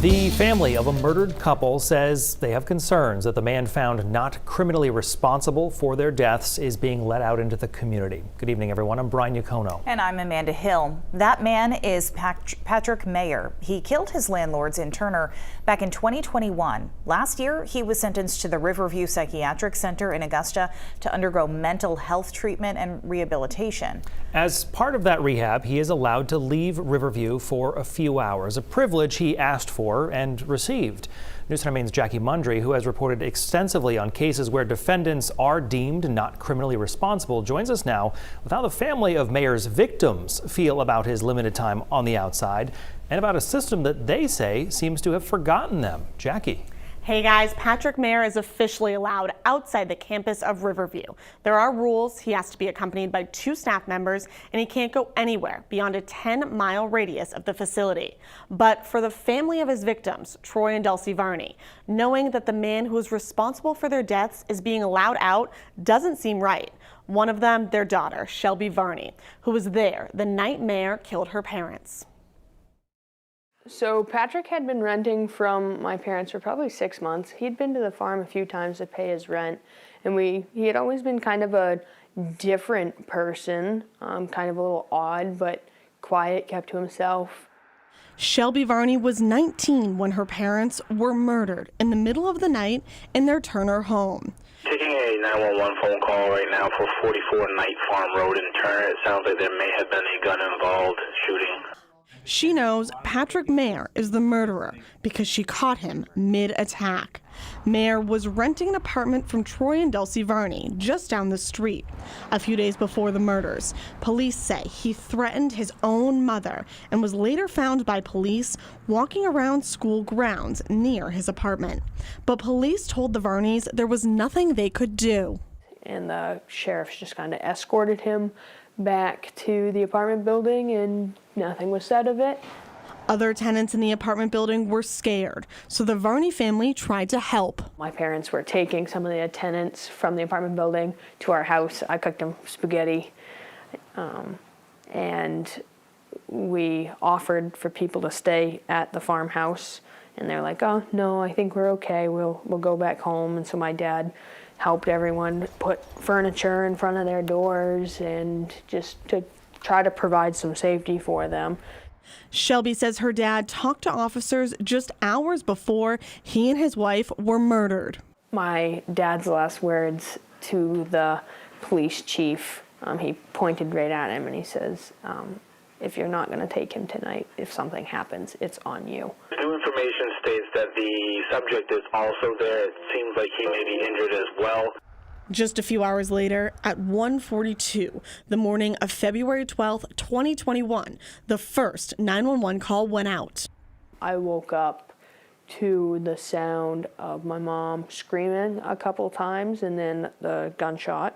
The family of a murdered couple says they have concerns that the man found not criminally responsible for their deaths is being let out into the community. Good evening, everyone. I'm Brian Yacono. And I'm Amanda Hill. That man is Patrick Maher. He killed his landlords in Turner back in 2021. Last year, he was sentenced to the Riverview Psychiatric Center in Augusta to undergo mental health treatment and rehabilitation. As part of that rehab, he is allowed to leave Riverview for a few hours, a privilege he asked for and received. News 9's Jackie Mundry, who has reported extensively on cases where defendants are deemed not criminally responsible, joins us now with how the family of Maher's victims feel about his limited time on the outside and about a system that they say seems to have forgotten them. Jackie. Hey guys, Patrick Maher is officially allowed outside the campus of Riverview. There are rules. He has to be accompanied by 2 staff members and he can't go anywhere beyond a 10-mile radius of the facility. But for the family of his victims, Troy and Dulcie Varney, knowing that the man who is responsible for their deaths is being allowed out doesn't seem right. One of them, their daughter, Shelby Varney, who was there the night Maher killed her parents. So Patrick had been renting from my parents for probably 6 months. He'd been to the farm a few times to pay his rent, and he had always been kind of a different person, kind of a little odd, but quiet, kept to himself. Shelby Varney was 19 when her parents were murdered in the middle of the night in their Turner home. Taking a 911 phone call right now for 44 Night Farm Road in Turner. It sounds like there may have been a gun-involved shooting. She knows Patrick Maher is the murderer because she caught him mid-attack. Maher was renting an apartment from Troy and Dulcie Varney just down the street. A few days before the murders, police say he threatened his own mother and was later found by police walking around school grounds near his apartment. But police told the Varneys there was nothing they could do. And the sheriffs just kind of escorted him back to the apartment building and nothing was said of it. Other tenants in the apartment building were scared, so the Varney family tried to help. My parents were taking some of the tenants from the apartment building to our house. I cooked them spaghetti, and we offered for people to stay at the farmhouse, and they're like, oh, no, I think we're okay. We'll go back home. And so my dad helped everyone put furniture in front of their doors and just to try to provide some safety for them. Shelby says her dad talked to officers just hours before he and his wife were murdered. My dad's last words to the police chief, he pointed right at him and he says, if you're not going to take him tonight, if something happens, it's on you. New information states that the subject is also there. It seems like he may be injured as well. Just a few hours later, at 1:42, the morning of February 12th, 2021, the first 911 call went out. I woke up to the sound of my mom screaming a couple times and then the gunshot.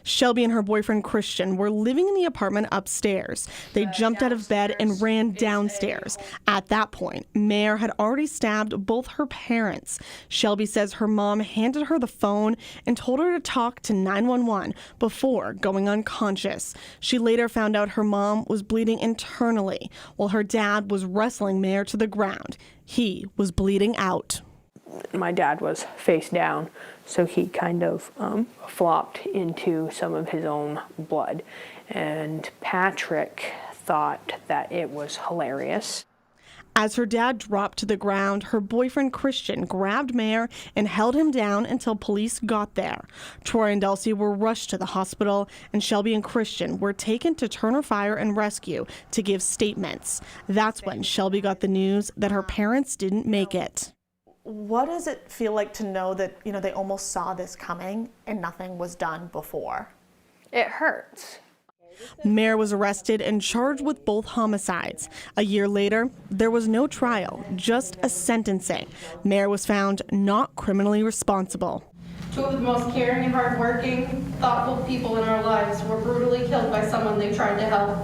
Shelby and her boyfriend Christian were living in the apartment upstairs. They jumped out of bed and ran downstairs. At that point, Maher had already stabbed both her parents. Shelby says her mom handed her the phone and told her to talk to 911 before going unconscious. She later found out her mom was bleeding internally while her dad was wrestling Maher to the ground. He was bleeding out. My dad was face down, so he kind of flopped into some of his own blood. And Patrick thought that it was hilarious. As her dad dropped to the ground, her boyfriend Christian grabbed Maher and held him down until police got there. Troy and Dulcie were rushed to the hospital, and Shelby and Christian were taken to Turner Fire and Rescue to give statements. That's when Shelby got the news that her parents didn't make it. What does it feel like to know that, they almost saw this coming and nothing was done before? It hurts. Maher was arrested and charged with both homicides. A year later, there was no trial, just a sentencing. Maher was found not criminally responsible. 2 of the most caring and hardworking, thoughtful people in our lives were brutally killed by someone they tried to help.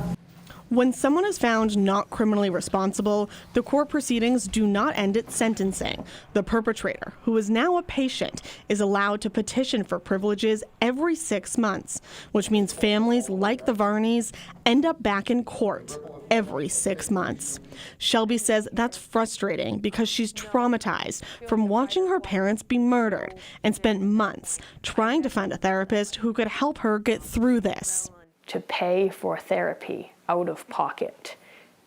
When someone is found not criminally responsible, the court proceedings do not end at sentencing. The perpetrator, who is now a patient, is allowed to petition for privileges every 6 months, which means families like the Varneys end up back in court every 6 months. Shelby says that's frustrating because she's traumatized from watching her parents be murdered and spent months trying to find a therapist who could help her get through this. To pay for therapy out of pocket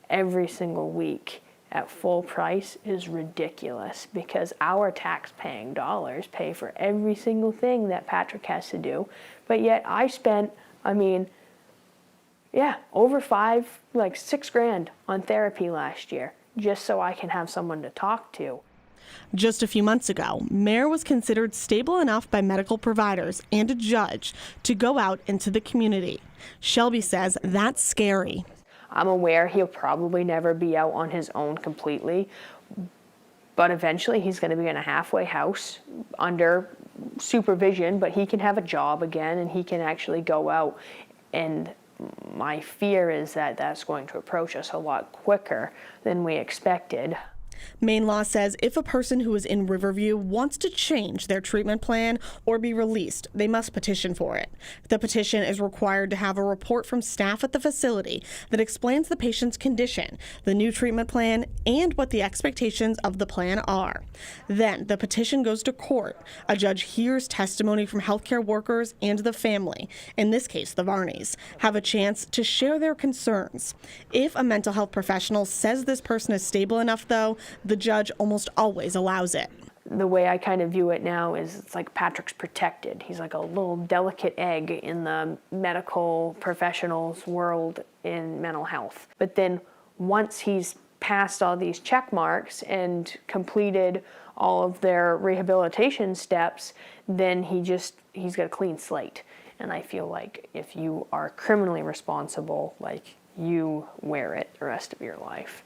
every single week at full price is ridiculous, because our tax-paying dollars pay for every single thing that Patrick has to do. But yet I spent, over $6,000 on therapy last year just so I can have someone to talk to. Just a few months ago, Maher was considered stable enough by medical providers and a judge to go out into the community. Shelby says that's scary. I'm aware he'll probably never be out on his own completely, but eventually he's going to be in a halfway house under supervision, but he can have a job again and he can actually go out. And my fear is that that's going to approach us a lot quicker than we expected. Maine law says if a person who is in Riverview wants to change their treatment plan or be released, they must petition for it. The petition is required to have a report from staff at the facility that explains the patient's condition, the new treatment plan, and what the expectations of the plan are. Then the petition goes to court. A judge hears testimony from healthcare workers, and the family, in this case the Varneys, have a chance to share their concerns. If a mental health professional says this person is stable enough, though, the judge almost always allows it. The way I kind of view it now is it's like Patrick's protected. He's like a little delicate egg in the medical professionals world in mental health. But then once he's passed all these check marks and completed all of their rehabilitation steps, then he's got a clean slate. And I feel like if you are criminally responsible, you wear it the rest of your life.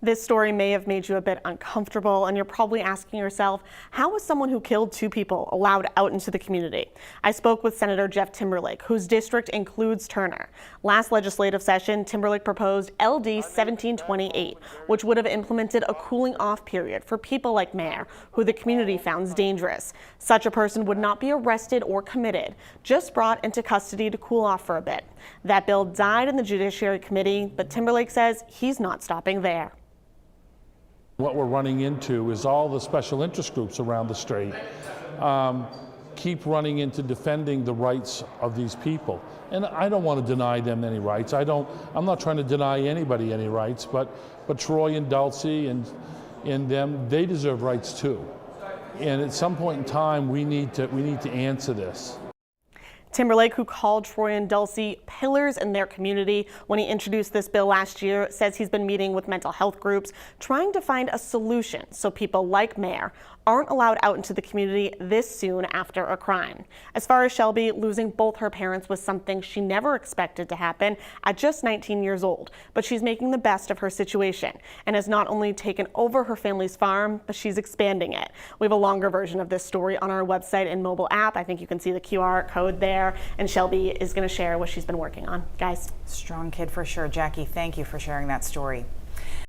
This story may have made you a bit uncomfortable, and you're probably asking yourself, how was someone who killed 2 people allowed out into the community? I spoke with Senator Jeff Timberlake, whose district includes Turner. Last legislative session, Timberlake proposed LD 1728, which would have implemented a cooling off period for people like Maher, who the community found dangerous. Such a person would not be arrested or committed, just brought into custody to cool off for a bit. That bill died in the Judiciary Committee, but Timberlake says he's not stopping there. What we're running into is all the special interest groups around the state keep running into defending the rights of these people. And I don't want to deny them any rights. I'm not trying to deny anybody any rights, but Troy and Dulcie and them, they deserve rights too. And at some point in time, we need to answer this. Timberlake, who called Troy and Dulcie pillars in their community when he introduced this bill last year, says he's been meeting with mental health groups trying to find a solution so people like Maher aren't allowed out into the community this soon after a crime. As far as Shelby, losing both her parents was something she never expected to happen at just 19 years old, but she's making the best of her situation and has not only taken over her family's farm, but she's expanding it. We have a longer version of this story on our website and mobile app. I think you can see the QR code there, and Shelby is going to share what she's been working on. Guys. Strong kid for sure. Jackie, thank you for sharing that story.